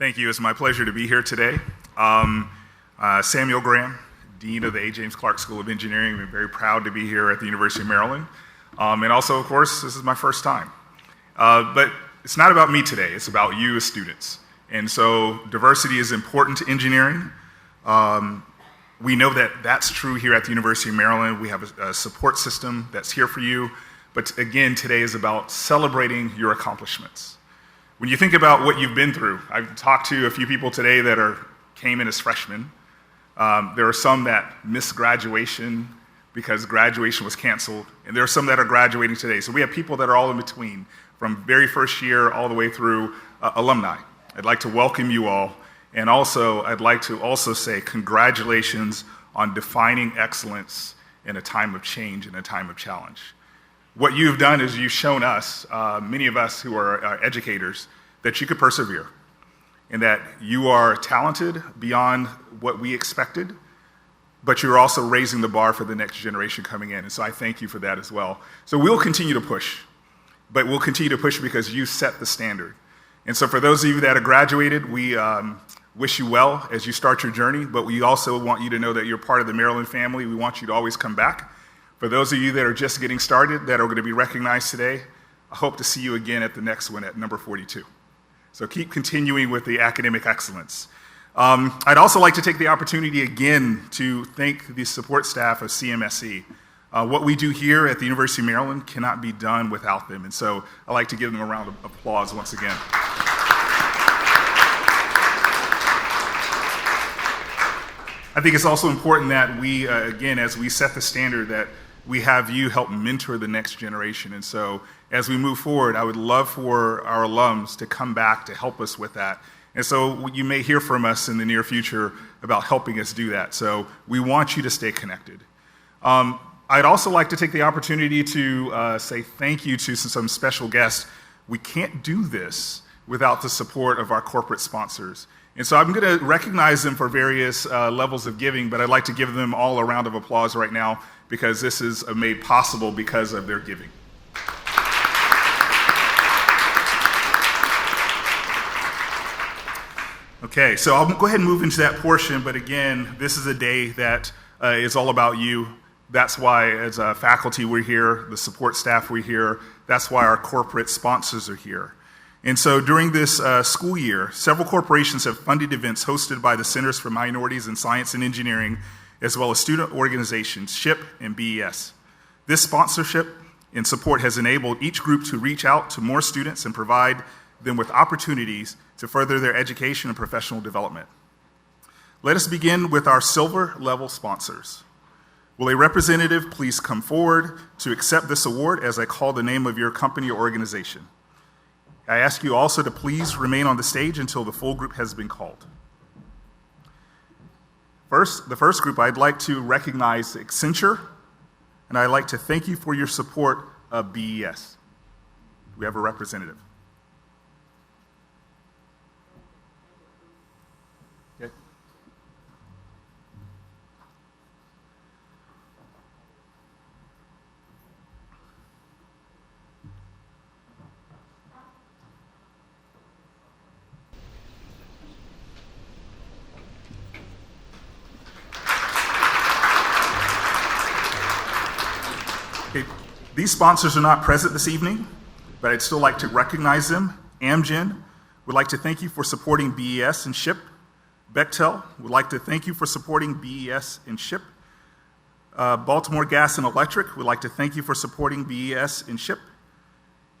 Thank you. It's my pleasure to be here today. Samuel Graham, Dean of the A. James Clark School of Engineering. I'm very proud to be here at the University of Maryland. And also, of course, this is my first time. But it's not about me today. It's about you as students. And so diversity is important to engineering. We know that that's true here at the University of Maryland. We have a support system that's here for you. But again, today is about celebrating your accomplishments. When you think about what you've been through, I've talked to a few people today that came in as freshmen. There are some that missed graduation because graduation was canceled, and there are some that are graduating today. So we have people that are all in between, from very first year all the way through alumni. I'd like to welcome you all, and also I'd like to also say congratulations on defining excellence in a time of change and a time of challenge. What you've done is you've shown us, many of us who are educators, that you could persevere and that you are talented beyond what we expected, but you're also raising the bar for the next generation coming in. And so I thank you for that as well. So we'll continue to push, but we'll continue to push because you set the standard. And so for those of you that are graduated, we wish you well as you start your journey, but we also want you to know that you're part of the Maryland family. We want you to always come back. For those of you that are just getting started, that are going to be recognized today, I hope to see you again at the next one at number 42. So keep continuing with the academic excellence. I'd also like to take the opportunity again to thank the support staff of CMSE. What we do here at the University of Maryland cannot be done without them, and so I'd like to give them a round of applause once again. I think it's also important that we, again, as we set the standard, that we have you help mentor the next generation. And so as we move forward, I would love for our alums to come back to help us with that. And so you may hear from us in the near future about helping us do that. So we want you to stay connected. I'd also like to take the opportunity to say thank you to some special guests. We can't do this without the support of our corporate sponsors. And so I'm going to recognize them for various levels of giving, but I'd like to give them all a round of applause right now because this is made possible because of their giving. Okay, so I'll go ahead and move into that portion, but again, this is a day that is all about you. That's why as a faculty we're here, the support staff we're here, that's why our corporate sponsors are here. And so during this school year, several corporations have funded events hosted by the Centers for Minorities in Science and Engineering, as well as student organizations, SHIP and BES. This sponsorship and support has enabled each group to reach out to more students and provide them with opportunities to further their education and professional development. Let us begin with our silver level sponsors. Will a representative please come forward to accept this award as I call the name of your company or organization? I ask you also to please remain on the stage until the full group has been called. The first group, I'd like to recognize Accenture, and I'd like to thank you for your support of BES. We have a representative. Okay. These sponsors are not present this evening, but I'd still like to recognize them. Amgen would like to thank you for supporting BES and SHIP. Bechtel would like to thank you for supporting BES and SHIP. Baltimore Gas and Electric would like to thank you for supporting BES and SHIP.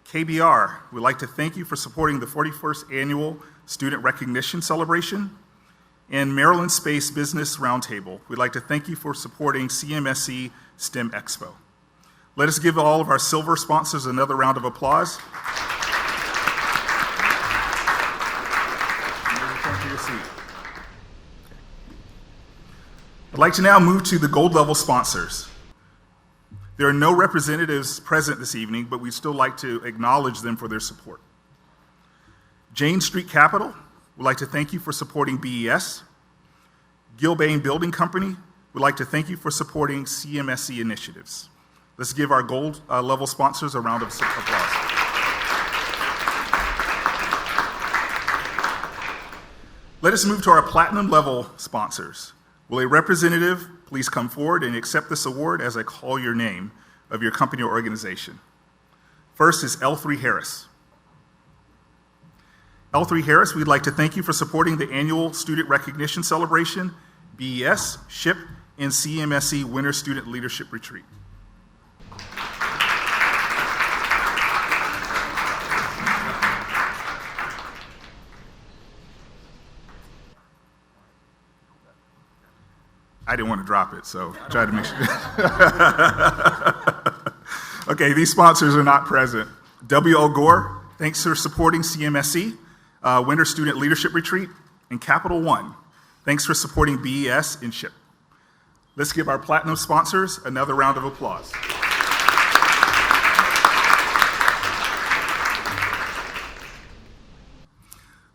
KBR would like to thank you for supporting the 41st Annual Student Recognition Celebration. And Maryland Space Business Roundtable would like to thank you for supporting CMSE STEM Expo. Let us give all of our silver sponsors another round of applause. Return to your seat. I'd like to now move to the gold level sponsors. There are no representatives present this evening, but we'd still like to acknowledge them for their support. Jane Street Capital would like to thank you for supporting BES. Gilbane Building Company would like to thank you for supporting CMSE initiatives. Let's give our gold level sponsors a round of applause. Let us move to our platinum level sponsors. Will a representative please come forward and accept this award as I call your name of your company or organization? First is L3 Harris. L3 Harris, we'd like to thank you for supporting the annual Student Recognition Celebration, BES, SHIP, and CMSE Winter Student Leadership Retreat. I didn't want to drop it, so I tried to make sure. Okay, these sponsors are not present. W.O. Gore, thanks for supporting CMSE, Winter Student Leadership Retreat, and Capital One, thanks for supporting BES and SHIP. Let's give our platinum sponsors another round of applause.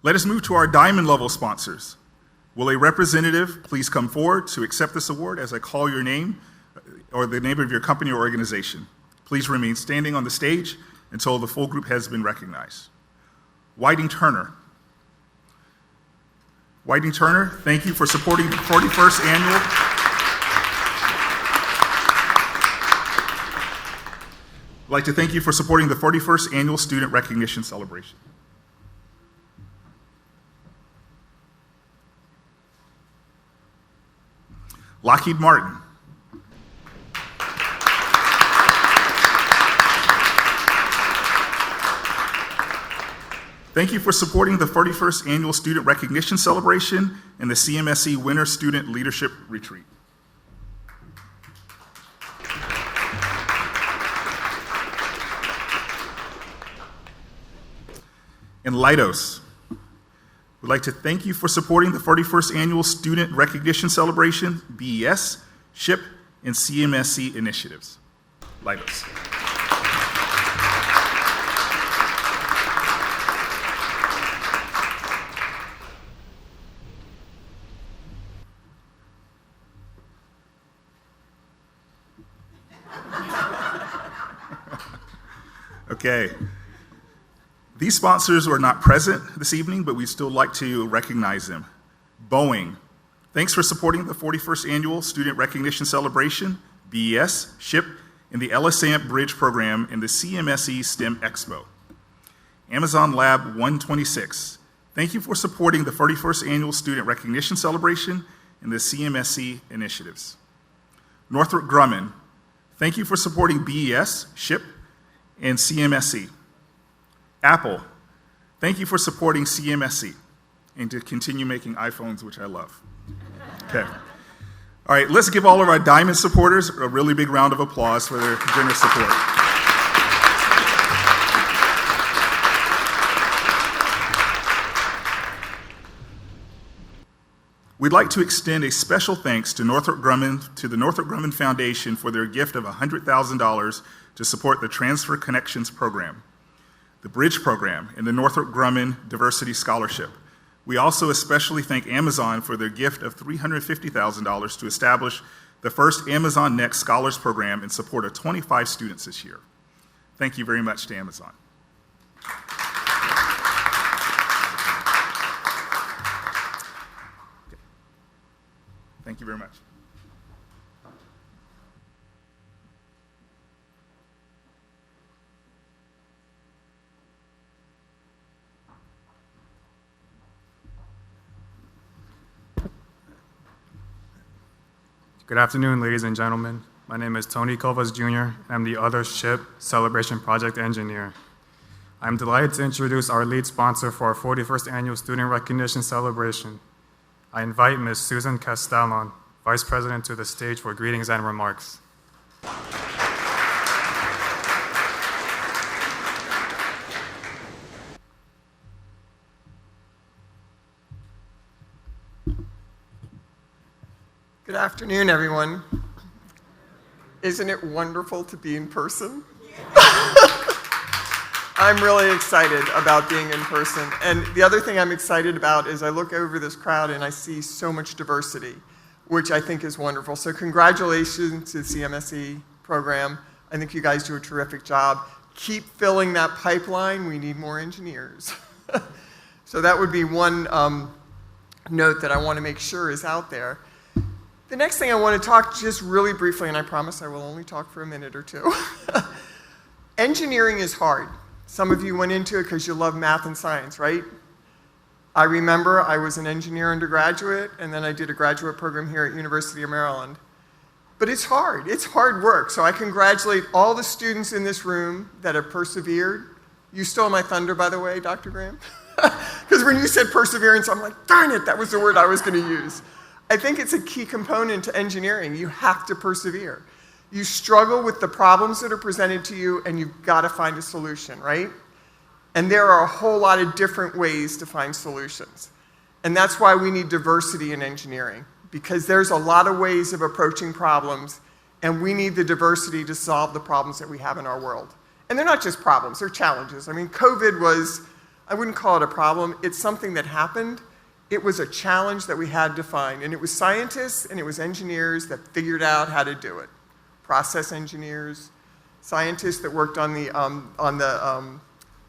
Let us move to our diamond level sponsors. Will a representative please come forward to accept this award as I call your name or the name of your company or organization? Please remain standing on the stage until the full group has been recognized. Whiting Turner. Whiting Turner, thank you for supporting the 41st annual. I'd like to thank you for supporting the 41st annual Student Recognition Celebration. Lockheed Martin. Thank you for supporting the 41st Annual Student Recognition Celebration and the CMSE Winter Student Leadership Retreat. And Leidos. We'd like to thank you for supporting the 41st Annual Student Recognition Celebration, BES, SHIP, and CMSE initiatives. Leidos. Okay. These sponsors are not present this evening, but we'd still like to recognize them. Boeing, thanks for supporting the 41st Annual Student Recognition Celebration, BES, SHIP, and the LSAMP Bridge Program in the CMSE STEM Expo. Amazon Lab 126, thank you for supporting the 41st Annual Student Recognition Celebration and the CMSE initiatives. Northrop Grumman, thank you for supporting BES, SHIP, and CMSE. Apple, thank you for supporting CMSE and to continue making iPhones, which I love. Okay. All right, let's give all of our diamond supporters a really big round of applause for their generous support. We'd like to extend a special thanks to the Northrop Grumman Foundation for their gift of $100,000 to support the Transfer Connections program, the Bridge program, and the Northrop Grumman Diversity Scholarship. We also especially thank Amazon for their gift of $350,000 to establish the first Amazon Next Scholars Program in support of 25 students this year. Thank you very much to Amazon. Okay. Thank you very much. Good afternoon, ladies and gentlemen. My name is Tony Covas Jr. I'm the Other SHIP Celebration Project Engineer. I'm delighted to introduce our lead sponsor for our 41st Annual Student Recognition Celebration. I invite Ms. Susan Castellon, Vice President, to the stage for greetings and remarks. Good afternoon, everyone. Isn't it wonderful to be in person? I'm really excited about being in person. And the other thing I'm excited about is I look over this crowd and I see so much diversity, which I think is wonderful. So congratulations to the CMSE program. I think you guys do a terrific job. Keep filling that pipeline. We need more engineers. So that would be one note that I want to make sure is out there. The next thing I want to talk just really briefly, and I promise I will only talk for a minute or two. Engineering is hard. Some of you went into it because you love math and science, right? I remember I was an engineer undergraduate, and then I did a graduate program here at University of Maryland. But it's hard. It's hard work. So I congratulate all the students in this room that have persevered. You stole my thunder, by the way, Dr. Graham. Because when you said perseverance, I'm like, darn it, that was the word I was going to use. I think it's a key component to engineering. You have to persevere. You struggle with the problems that are presented to you, and you've got to find a solution, right? And there are a whole lot of different ways to find solutions. And that's why we need diversity in engineering, because there's a lot of ways of approaching problems, and we need the diversity to solve the problems that we have in our world. And they're not just problems, they're challenges. I mean, COVID was, I wouldn't call it a problem. It's something that happened. It was a challenge that we had to find. And it was scientists and it was engineers that figured out how to do it. Process engineers, scientists that worked on the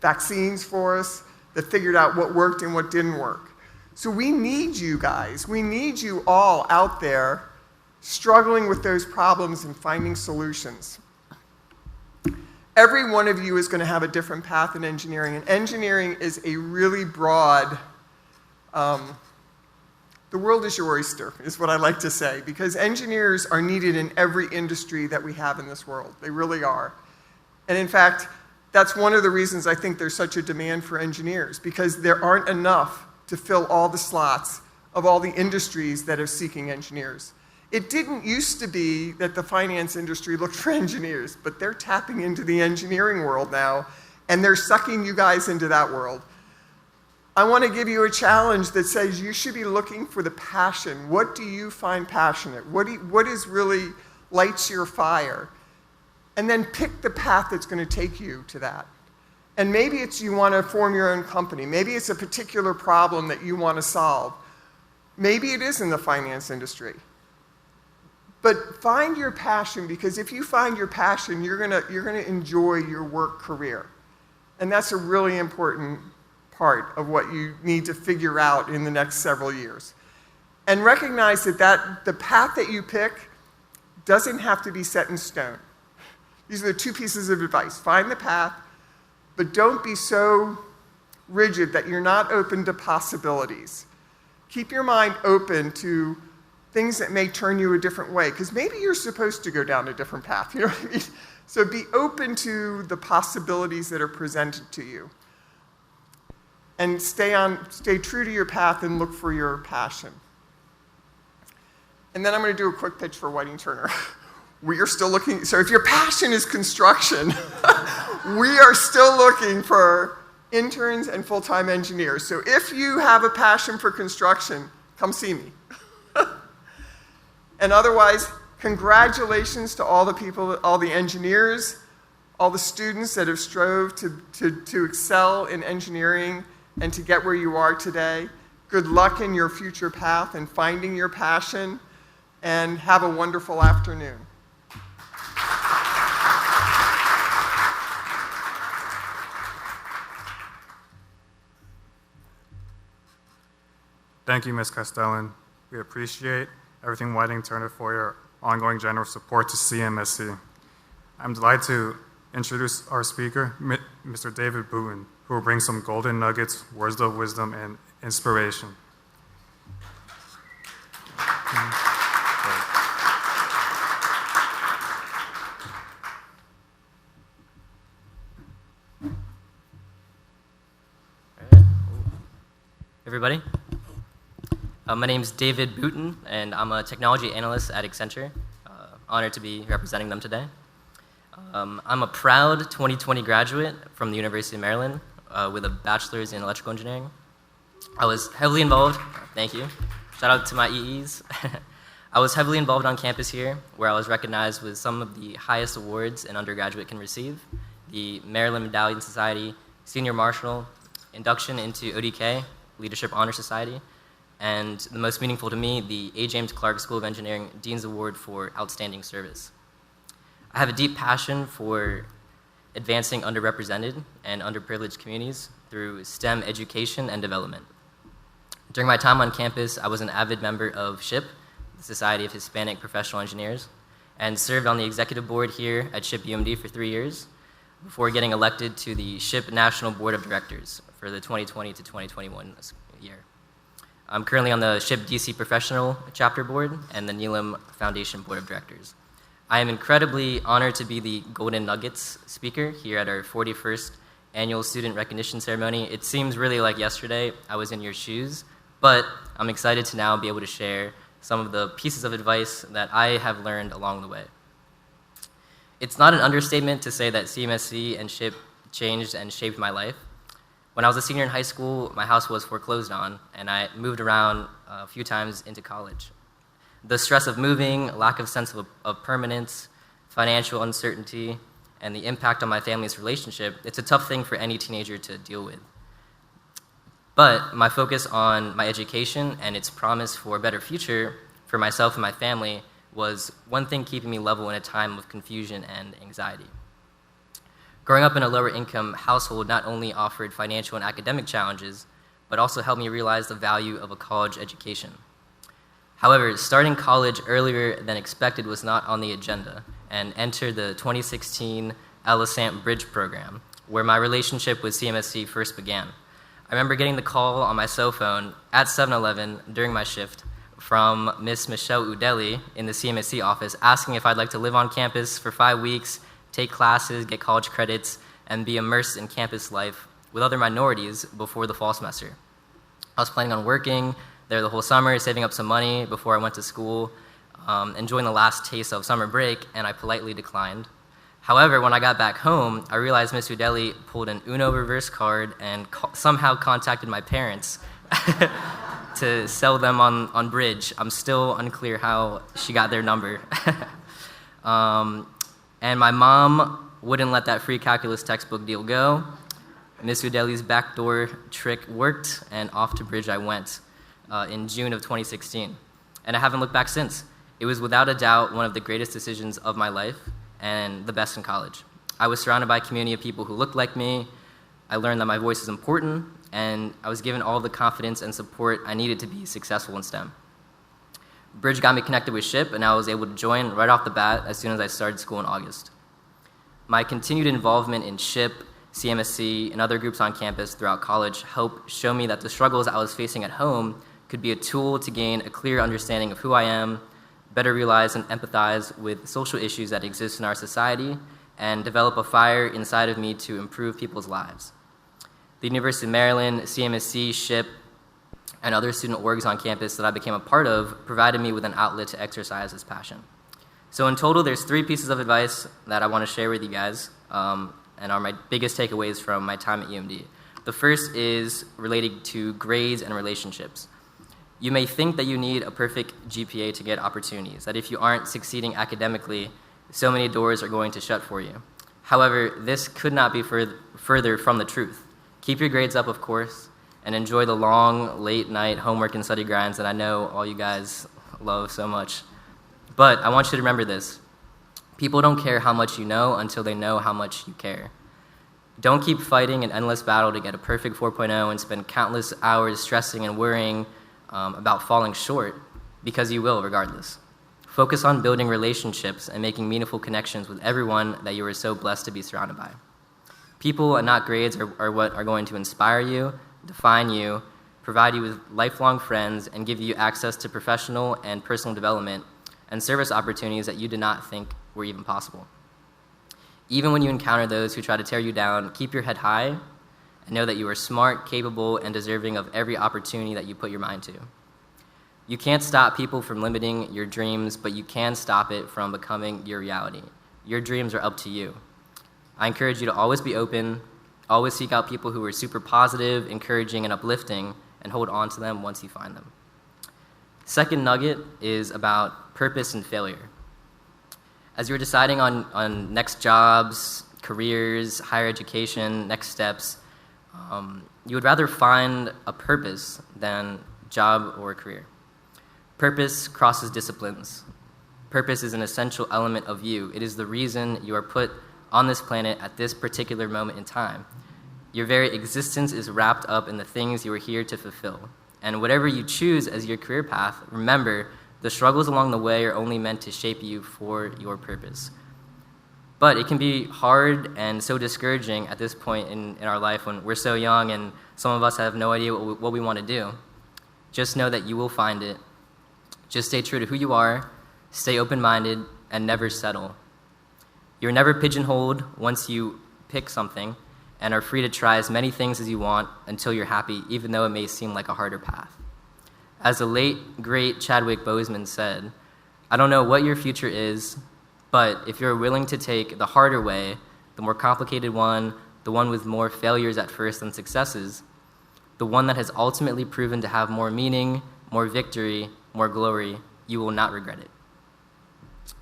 vaccines for us, that figured out what worked and what didn't work. So we need you guys. We need you all out there struggling with those problems and finding solutions. Every one of you is going to have a different path in engineering, and engineering is a really broad, the world is your oyster, is what I like to say, because engineers are needed in every industry that we have in this world. They really are. And in fact, that's one of the reasons I think there's such a demand for engineers, because there aren't enough to fill all the slots of all the industries that are seeking engineers. It didn't used to be that the finance industry looked for engineers, but they're tapping into the engineering world now, and they're sucking you guys into that world. I want to give you a challenge that says you should be looking for the passion. What do you find passionate? What is really lights your fire? And then pick the path that's going to take you to that. And maybe it's you want to form your own company. Maybe it's a particular problem that you want to solve. Maybe it is in the finance industry. But find your passion, because if you find your passion, you're gonna enjoy your work career. And that's a really important part of what you need to figure out in the next several years. And recognize that the path that you pick doesn't have to be set in stone. These are the two pieces of advice. Find the path, but don't be so rigid that you're not open to possibilities. Keep your mind open to things that may turn you a different way, because maybe you're supposed to go down a different path, you know what I mean? So be open to the possibilities that are presented to you. And stay true to your path and look for your passion. And then I'm going to do a quick pitch for Whiting Turner. We are still looking, so if your passion is construction, we are still looking for interns and full-time engineers. So if you have a passion for construction, come see me. And otherwise, congratulations to all the people, all the engineers, all the students that have strove to excel in engineering and to get where you are today. Good luck in your future path and finding your passion, and have a wonderful afternoon. Thank you, Ms. Castellan. We appreciate everything Whiting Turner for your ongoing generous support to CMSE. I'm delighted to introduce our speaker, Mr. David Boone, who will bring some golden nuggets, words of wisdom, and inspiration. Everybody. My name's David Boone, and I'm a technology analyst at Accenture. Honored to be representing them today. I'm a proud 2020 graduate from the University of Maryland with a bachelor's in electrical engineering. I was heavily involved, thank you, shout out to my EEs. I was heavily involved on campus here, where I was recognized with some of the highest awards an undergraduate can receive: the Maryland Medallion Society, Senior Marshal, induction into ODK, Leadership Honor Society, and the most meaningful to me, the A. James Clark School of Engineering Dean's Award for Outstanding Service. I have a deep passion for advancing underrepresented and underprivileged communities through STEM education and development. During my time on campus, I was an avid member of SHIP, the Society of Hispanic Professional Engineers, and served on the executive board here at SHIP UMD for 3 years before getting elected to the SHIP National Board of Directors for the 2020 to 2021 year. I'm currently on the SHIP DC Professional Chapter Board and the Neelam Foundation Board of Directors. I am incredibly honored to be the Golden Nuggets speaker here at our 41st annual student recognition ceremony. It seems really like yesterday I was in your shoes, but I'm excited to now be able to share some of the pieces of advice that I have learned along the way. It's not an understatement to say that CMSE and SHIP changed and shaped my life. When I was a senior in high school, my house was foreclosed on, and I moved around a few times into college. The stress of moving, lack of sense of permanence, financial uncertainty, and the impact on my family's relationship, it's a tough thing for any teenager to deal with. But my focus on my education and its promise for a better future for myself and my family was one thing keeping me level in a time of confusion and anxiety. Growing up in a lower income household not only offered financial and academic challenges, but also helped me realize the value of a college education. However, starting college earlier than expected was not on the agenda, and entered the 2016 LSAMP Bridge program, where my relationship with CMSC first began. I remember getting the call on my cell phone at 7-Eleven during my shift from Miss Michelle Udeli in the CMSC office asking if I'd like to live on campus for 5 weeks, take classes, get college credits, and be immersed in campus life with other minorities before the fall semester. I was planning on working there the whole summer, saving up some money before I went to school, enjoying the last taste of summer break, and I politely declined. However, when I got back home, I realized Miss Udeli pulled an Uno reverse card and somehow contacted my parents to sell them on Bridge. I'm still unclear how she got their number. And my mom wouldn't let that free calculus textbook deal go. Miss Udeli's backdoor trick worked, and off to Bridge I went in June of 2016. And I haven't looked back since. It was without a doubt one of the greatest decisions of my life and the best in college. I was surrounded by a community of people who looked like me. I learned that my voice is important, and I was given all the confidence and support I needed to be successful in STEM. Bridge got me connected with SHIP, and I was able to join right off the bat as soon as I started school in August. My continued involvement in SHIP, CMSE, and other groups on campus throughout college helped show me that the struggles I was facing at home could be a tool to gain a clear understanding of who I am, better realize and empathize with social issues that exist in our society, and develop a fire inside of me to improve people's lives. The University of Maryland, CMSE, SHIP, and other student orgs on campus that I became a part of provided me with an outlet to exercise this passion. So in total, there's 3 pieces of advice that I want to share with you guys, and are my biggest takeaways from my time at UMD. The first is related to grades and relationships. You may think that you need a perfect GPA to get opportunities, that if you aren't succeeding academically, so many doors are going to shut for you. However, this could not be further from the truth. Keep your grades up, of course, and enjoy the long, late-night homework and study grinds that I know all you guys love so much. But I want you to remember this. People don't care how much you know until they know how much you care. Don't keep fighting an endless battle to get a perfect 4.0 and spend countless hours stressing and worrying about falling short, because you will regardless. Focus on building relationships and making meaningful connections with everyone that you are so blessed to be surrounded by. People and not grades are what are going to inspire you, define you, provide you with lifelong friends, and give you access to professional and personal development and service opportunities that you did not think were even possible. Even when you encounter those who try to tear you down, keep your head high and know that you are smart, capable, and deserving of every opportunity that you put your mind to. You can't stop people from limiting your dreams, but you can stop it from becoming your reality. Your dreams are up to you. I encourage you to always be open, always seek out people who are super positive, encouraging, and uplifting, and hold on to them once you find them. Second nugget is about purpose and failure. As you're deciding on next jobs, careers, higher education, next steps, you would rather find a purpose than job or career. Purpose crosses disciplines. Purpose is an essential element of you. It is the reason you are put on this planet at this particular moment in time. Your very existence is wrapped up in the things you are here to fulfill. And whatever you choose as your career path, remember, the struggles along the way are only meant to shape you for your purpose. But it can be hard and so discouraging at this point in our life when we're so young and some of us have no idea what we want to do. Just know that you will find it. Just stay true to who you are, stay open-minded, and never settle. You're never pigeonholed once you pick something and are free to try as many things as you want until you're happy, even though it may seem like a harder path. As the late, great Chadwick Boseman said, I don't know what your future is, but if you're willing to take the harder way, the more complicated one, the one with more failures at first than successes, the one that has ultimately proven to have more meaning, more victory, more glory, you will not regret it.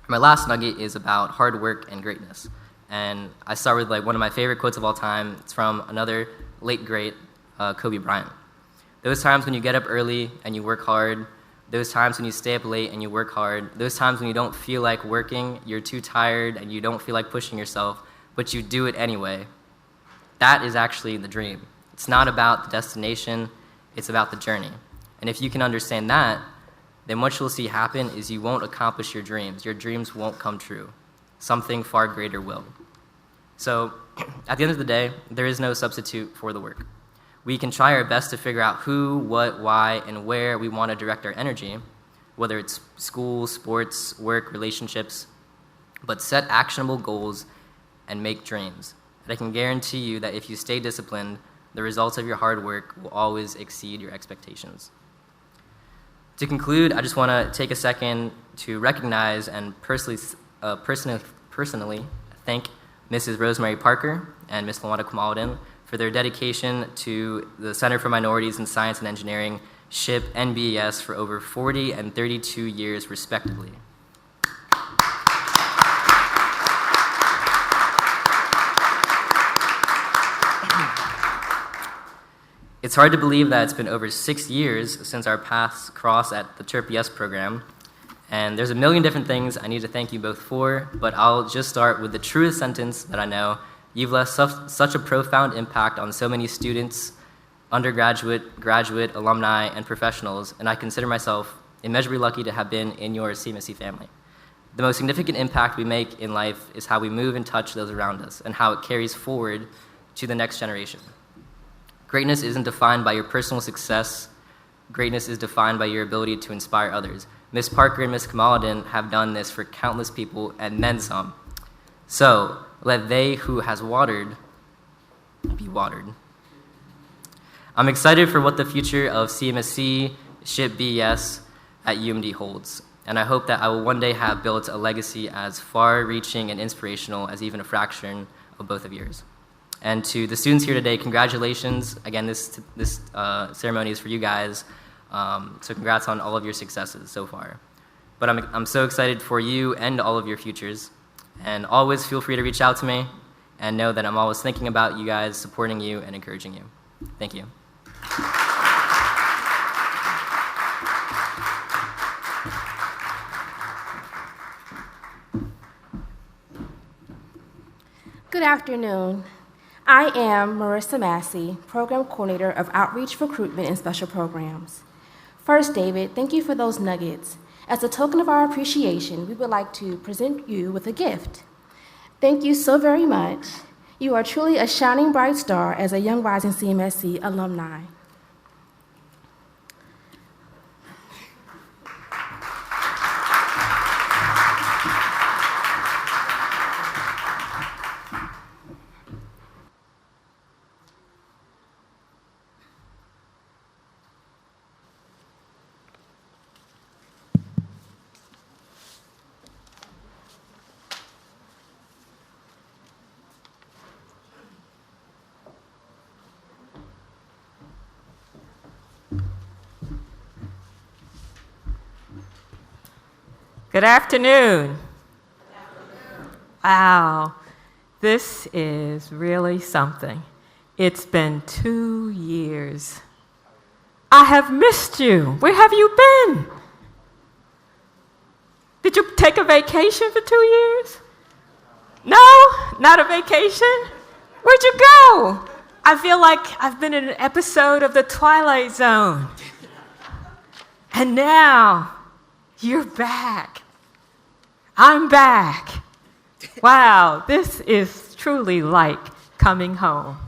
My last nugget is about hard work and greatness. And I start with one of my favorite quotes of all time. It's from another late great, Kobe Bryant. Those times when you get up early and you work hard, those times when you stay up late and you work hard, those times when you don't feel like working, you're too tired and you don't feel like pushing yourself, but you do it anyway. That is actually the dream. It's not about the destination, it's about the journey. And if you can understand that, then what you'll see happen is you won't accomplish your dreams. Your dreams won't come true. Something far greater will. So, at the end of the day, there is no substitute for the work. We can try our best to figure out who, what, why, and where we want to direct our energy, whether it's school, sports, work, relationships, but set actionable goals and make dreams. And I can guarantee you that if you stay disciplined, the results of your hard work will always exceed your expectations. To conclude, I just want to take a second to recognize and personally thank Mrs. Rosemary Parker and Ms. Lawanda Kamaludin for their dedication to the Center for Minorities in Science and Engineering, SHIP, and BES for over 40 and 32 years, respectively. It's hard to believe that it's been over 6 years since our paths crossed at the TERP-ES program, and there's a million different things I need to thank you both for, but I'll just start with the truest sentence that I know. You've left such a profound impact on so many students, undergraduate, graduate, alumni, and professionals, and I consider myself immeasurably lucky to have been in your CMSE family. The most significant impact we make in life is how we move and touch those around us, and how it carries forward to the next generation. Greatness isn't defined by your personal success. Greatness is defined by your ability to inspire others. Ms. Parker and Ms. Kamaludin have done this for countless people and then some. So, let they who has watered be watered. I'm excited for what the future of CMSE, SHIP, BES at UMD holds, and I hope that I will one day have built a legacy as far-reaching and inspirational as even a fraction of both of yours. And to the students here today, congratulations. Again, this ceremony is for you guys, so congrats on all of your successes so far. But I'm so excited for you and all of your futures. And always feel free to reach out to me and know that I'm always thinking about you guys, supporting you, and encouraging you. Thank you. Good afternoon. I am Marissa Massey, Program Coordinator of Outreach, Recruitment, and Special Programs. First, David, thank you for those nuggets. As a token of our appreciation, we would like to present you with a gift. Thank you so very much. You are truly a shining bright star as a young rising CMSE alumni. Good afternoon. Wow, this is really something. It's been 2 years. I have missed you. Where have you been? Did you take a vacation for 2 years? No, not a vacation? Where'd you go? I feel like I've been in an episode of The Twilight Zone. And now you're back. I'm back. Wow, this is truly like coming home.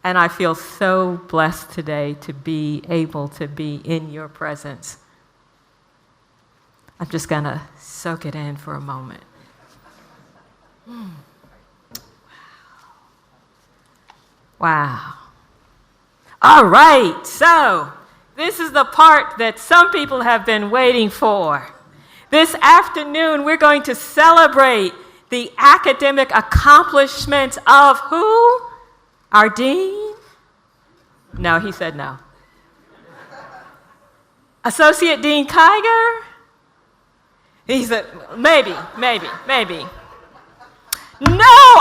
And I feel so blessed today to be able to be in your presence. I'm just going to soak it in for a moment. Wow. All right, so this is the part that some people have been waiting for. This afternoon, we're going to celebrate the academic accomplishments of who? Our dean? No, he said no. Associate Dean Kiger? He said, maybe. No,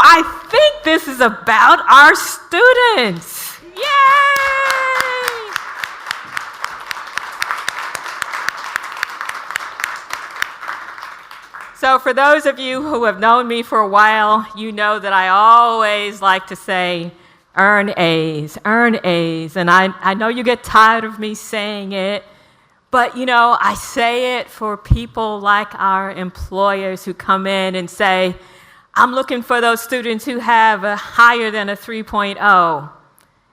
I think this is about our students. Yay! So for those of you who have known me for a while, you know that I always like to say, earn A's. And I know you get tired of me saying it, but I say it for people like our employers who come in and say, I'm looking for those students who have a higher than a 3.0.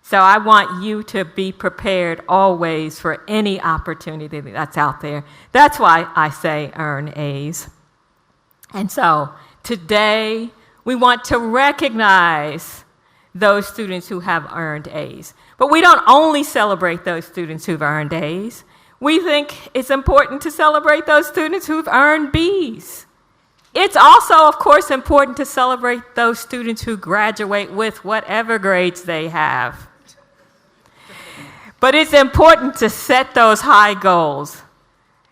So I want you to be prepared always for any opportunity that's out there. That's why I say earn A's. And so today we want to recognize those students who have earned A's. But we don't only celebrate those students who've earned A's. We think it's important to celebrate those students who've earned B's. It's also, of course, important to celebrate those students who graduate with whatever grades they have. But it's important to set those high goals,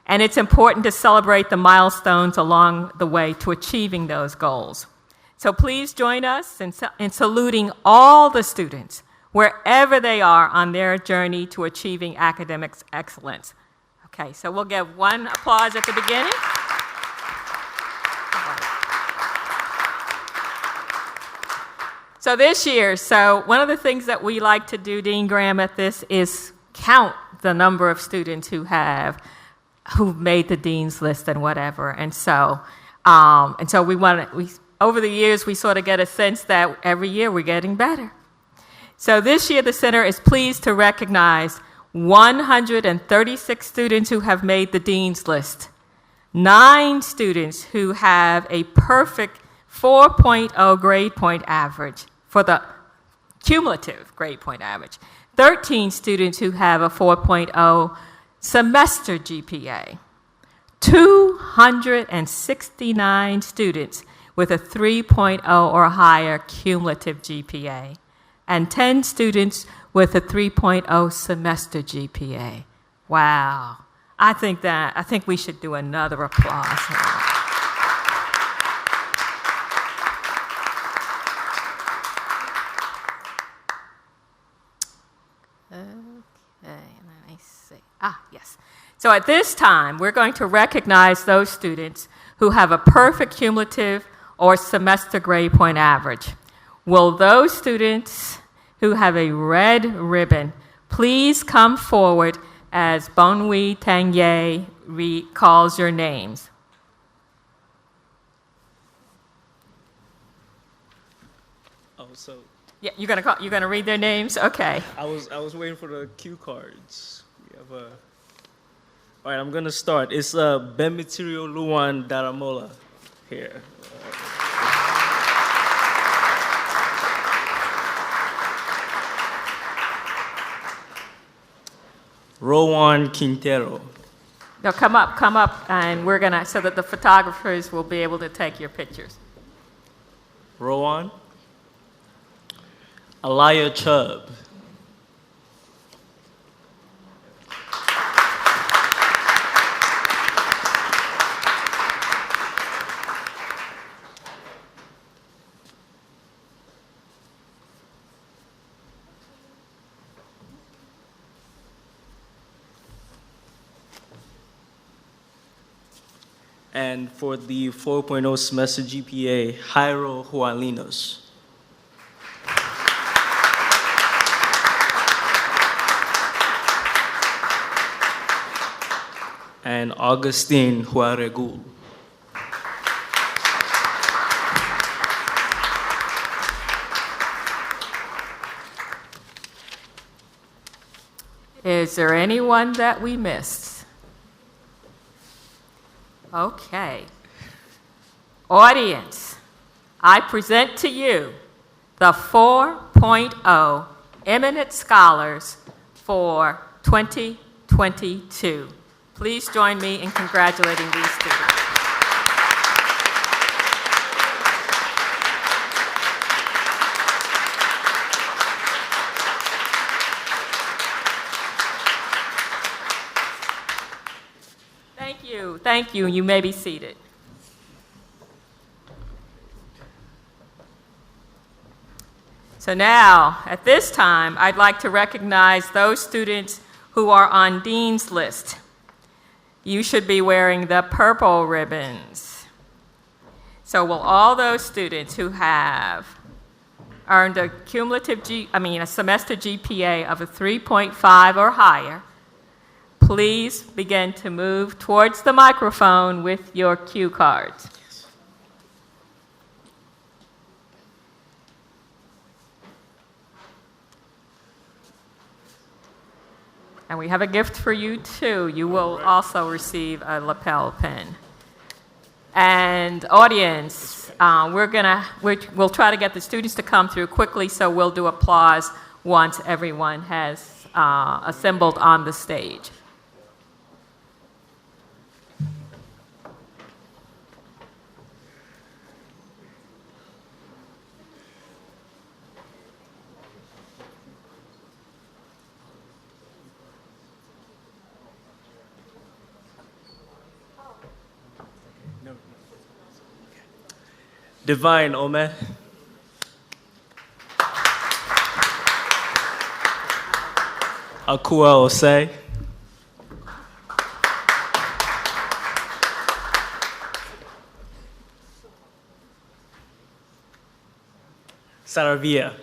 and it's important to celebrate the milestones along the way to achieving those goals. So please join us in saluting all the students, wherever they are on their journey to achieving academic excellence. Okay, so we'll give one applause at the beginning. So this year, one of the things that we like to do, Dean Graham, at this is count the number of students who've made the dean's list and whatever. And so we over the years we sort of get a sense that every year we're getting better. So this year the center is pleased to recognize 136 students who have made the dean's list, 9 students who have a perfect 4.0 grade point average for the cumulative grade point average, 13 students who have a 4.0 semester GPA, 269 students with a 3.0 or higher cumulative GPA, and 10 students with a 3.0 semester GPA. Wow. I think we should do another applause. Yes. So at this time, we're going to recognize those students who have a perfect cumulative or semester grade point average. Will those students who have a red ribbon please come forward as Boone Tangye calls your names? Oh, so yeah, you're gonna read their names? Okay. I was waiting for the cue cards. We have all right, I'm gonna start. It's Bemitirio Luan Daramola here. Rowan Quintero. No, come up, and we're gonna, so that the photographers will be able to take your pictures. Rowan. Alaya Chubb. And for the 4.0 semester GPA, Jairo Juaninos. and Augustine Huaregul. Is there anyone that we missed? Okay. Audience, I present to you the 4.0 Eminent Scholars for 2022. Please join me in congratulating these students. Thank you. You may be seated. So now, at this time, I'd like to recognize those students who are on Dean's List. You should be wearing the purple ribbons. So will all those students who have earned a a semester GPA of a 3.5 or higher, please begin to move towards the microphone with your cue cards. And we have a gift for you too. You will also receive a lapel pin. And audience, we'll try to get the students to come through quickly, so we'll do applause once everyone has assembled on the stage. Divine Ome. Akua Osei. Saravia.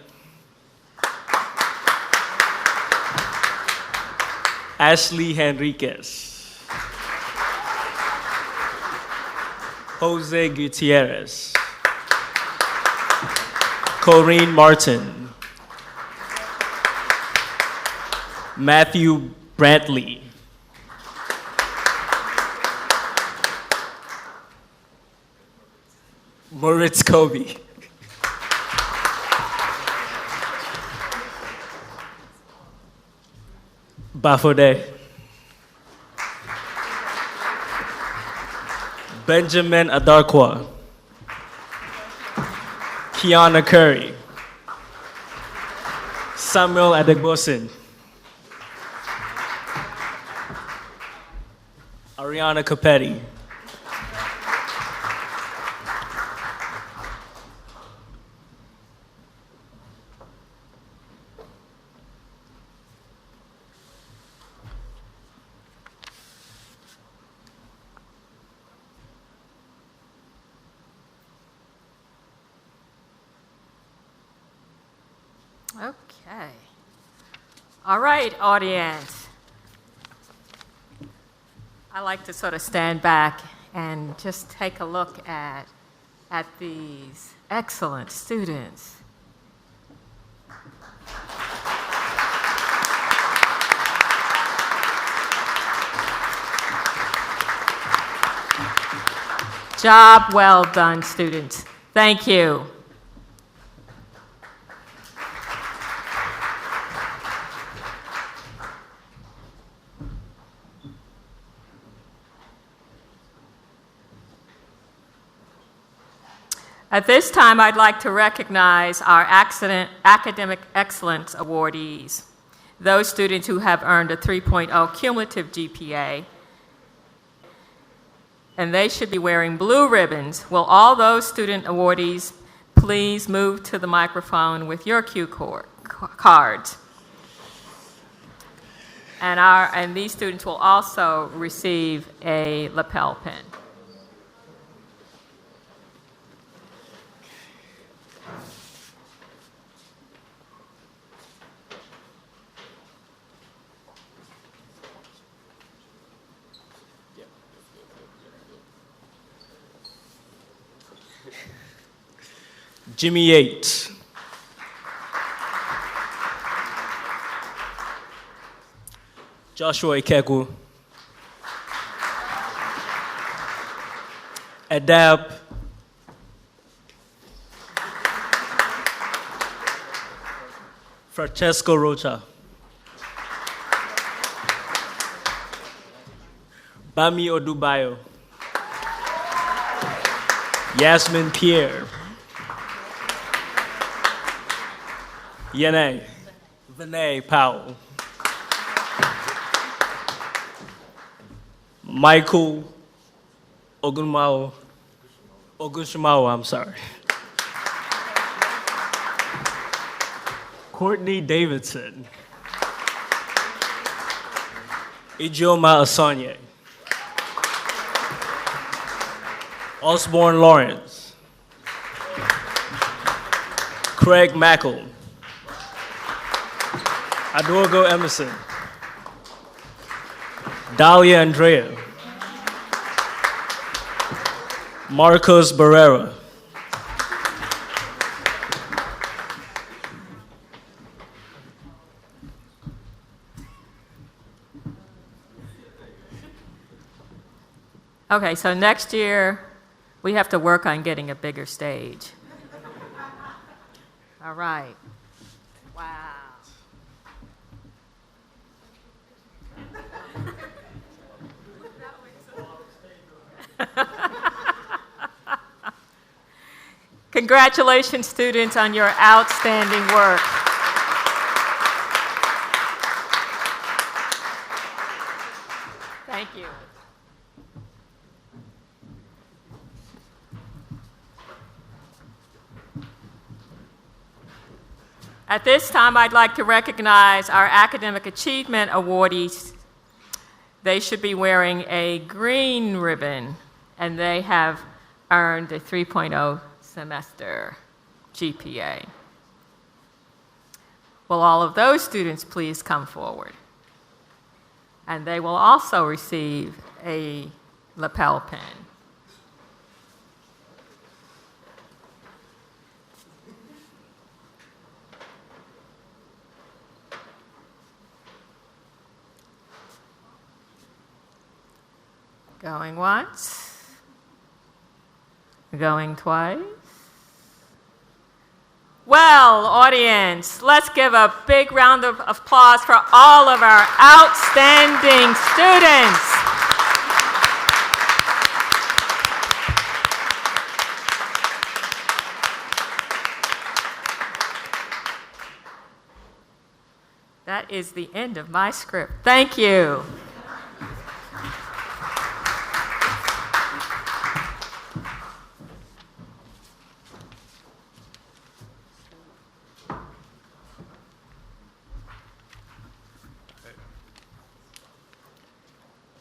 Ashley Henriquez. Jose Gutierrez. Corrine Martin. Matthew Brantley. Moritz Kobe. Bafode. Benjamin Adarkwa. Kiana Curry. Samuel Adegbosin. Ariana Capetti. Okay. All right, audience. I like to sort of stand back and just take a look at these excellent students. Job well done, students. Thank you. At this time, I'd like to recognize our Academic Excellence Awardees, those students who have earned a 3.0 cumulative GPA, and they should be wearing blue ribbons. Will all those student awardees please move to the microphone with your cue cards? And these students will also receive a lapel pin. Yeah. Jimmy Yates. Joshua Ikekwu. Adab. Francesco Rocha. Bami Odubayo. Yasmin Pierre. Yene. Vinay Powell. Michael Ogunshimao, I'm sorry. Courtney Davidson. Ijoma Asanye. Osborne Lawrence. Craig Mackle. Adorgo Emerson. Dalia Andrea. Marcos Barrera. Okay, so next year we have to work on getting a bigger stage. All right. Wow. Congratulations, students, on your outstanding work. Thank you. At this time, I'd like to recognize our Academic Achievement Awardees. They should be wearing a green ribbon, and they have earned a 3.0 semester GPA. Will all of those students please come forward? And they will also receive a lapel pin. Going once, going twice. Well, audience, let's give a big round of applause for all of our outstanding students. That is the end of my script. Thank you.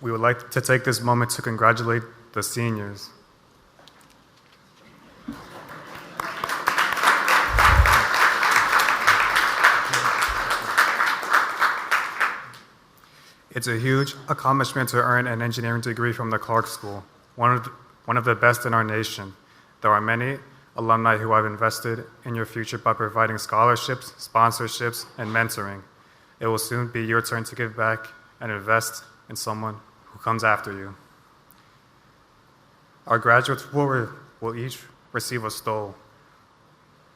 We would like to take this moment to congratulate the seniors. It's a huge accomplishment to earn an engineering degree from the Clark School, one of the best in our nation. There are many alumni who have invested in your future by providing scholarships, sponsorships, and mentoring. It will soon be your turn to give back and invest in someone who comes after you. Our graduates will each receive a stole.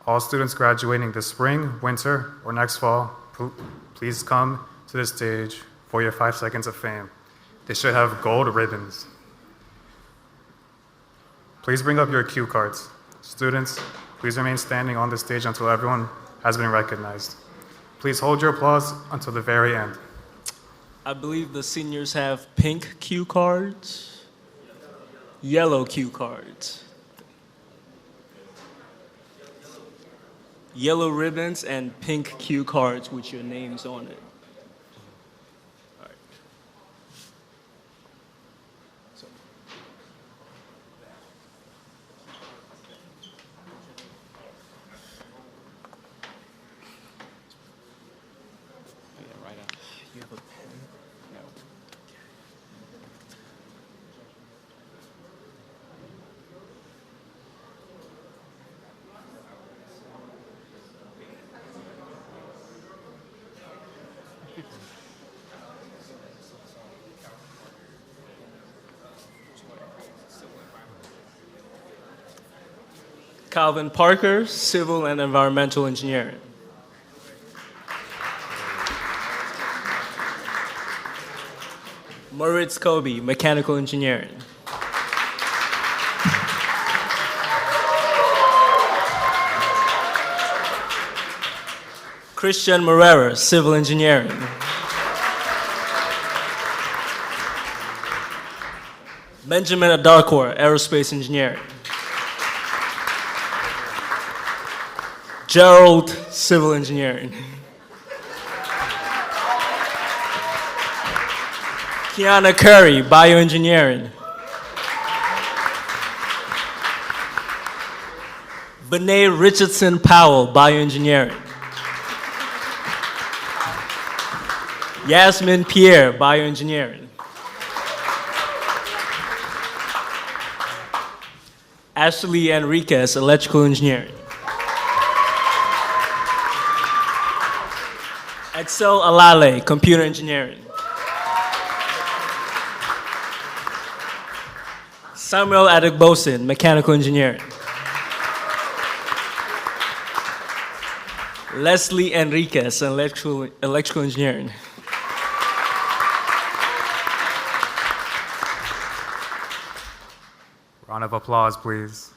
All students graduating this spring, winter, or next fall, please come to the stage for your 5 seconds of fame. They should have gold ribbons. Please bring up your cue cards. Students, please remain standing on the stage until everyone has been recognized. Please hold your applause until the very end. I believe the seniors have pink cue cards, yellow cue cards, yellow ribbons, and pink cue cards with your names on it. All right. You have a pen? No. Calvin Parker, Civil and Environmental Engineering. Moritz Kobe, Mechanical Engineering. Christian Morera, Civil Engineering. Benjamin Adarkor, Aerospace Engineering. Gerald, Civil Engineering. Kiana Curry, Bioengineering. Benet Richardson Powell, Bioengineering. Yasmin Pierre, Bioengineering. Ashley Enriquez, Electrical Engineering. Excel Alale, Computer Engineering. Samuel Adegbosin, Mechanical Engineering. Leslie Enriquez, Electrical Engineering. Round of applause, please.